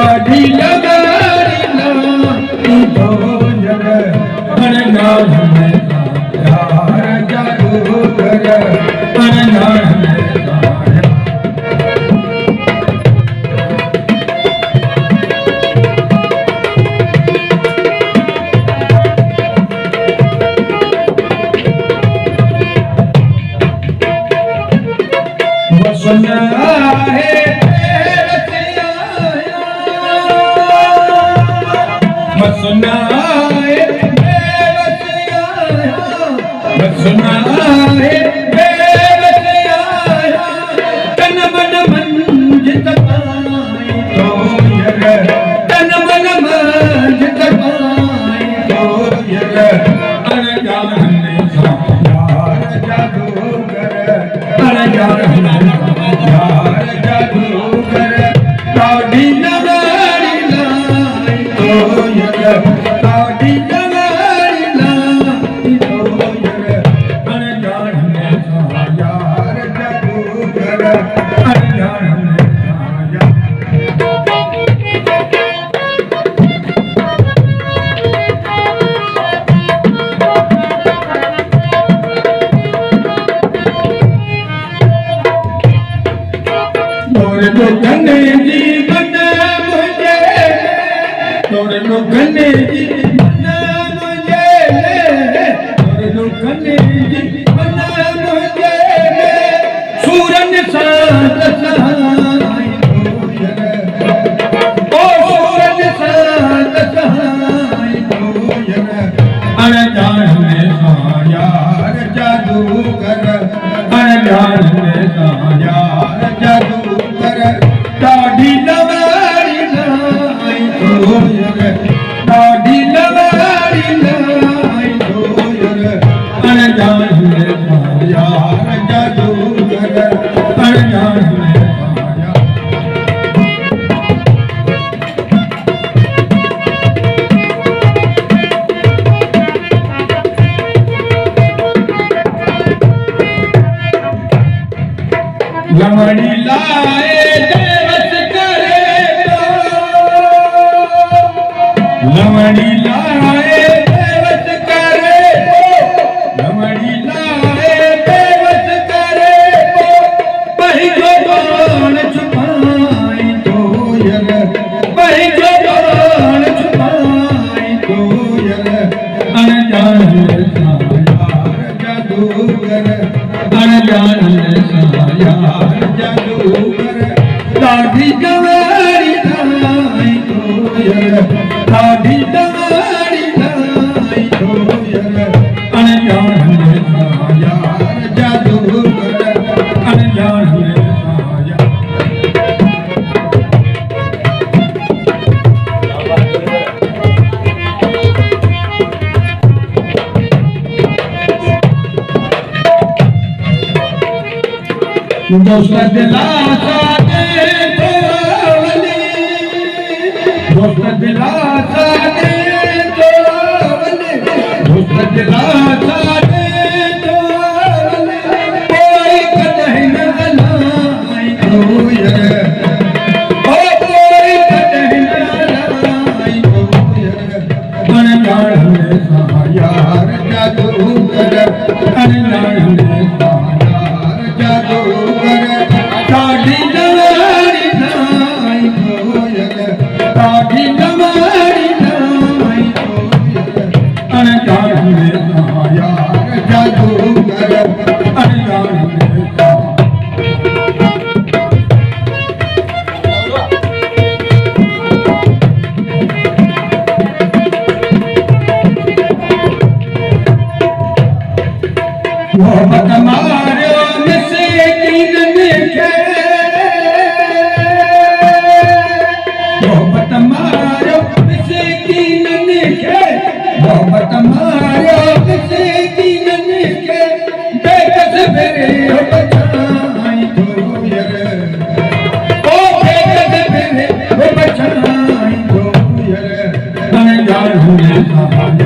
दाढ़ी लगारी लाई तो जग अनजान में यार जादूगर अनजान में सुना है सुना है तन मन मंजित पाए तो यर तन मन मंजित पाए तो यर अनजान यार जादूगर अनजान यार जादूगर दाढ़ी लगारी लाई तो यर दाढ़ी लगारी लाई तो यर अनजान यार जादूगर अनजान तो घने जीवन मुझे तोड़ लो घने जीवन मुझे तोड़ लो घने जीवन मुझे सूरन साथ सहाय तो यर ओ सूरन साथ सहाय तो यर अनजान में यार जादूगर अनजान में यार जादूगर दाढ़ी लगारी लाई तो यर दाढ़ी लगारी लाई तो यर अनजान में यार जादूगर अनजान में लमड़ी लाए देवस करे लमड़ी लाए देवस करे लमड़ी लाए देवस करे वही जो बाण छुपाई तो यर वही जो बाण छुपाई तो यर अनजान यार जादूगर अनजान यार जादूगर दाढ़ी लगारी लाई तो यर दाढ़ी लगारी लाई तो यर अनजान यार जादूगर अनजान दोस्त दिलासा दे तोवली दोस्त दिलासा दे तोवली दोस्त दिलासा दे तोवली कोई कदह न लाई तो यर ओ कोई कदह न लाई तो यर अनजान में यार जादूगर अनजान में जादूगर दाढ़ी लगारी लाई तो यर दाढ़ी लगारी लाई तो यर अनजान में यार जादूगर अनजान में मोहब्बत मारो मिसे कीन के मोहब्बत मारो मिसे कीन के मोहब्बत मारो मिसे कीन के बेकस फिरे बचाई तो यर ओ बेकस फिरे बचाई तो यर अनजान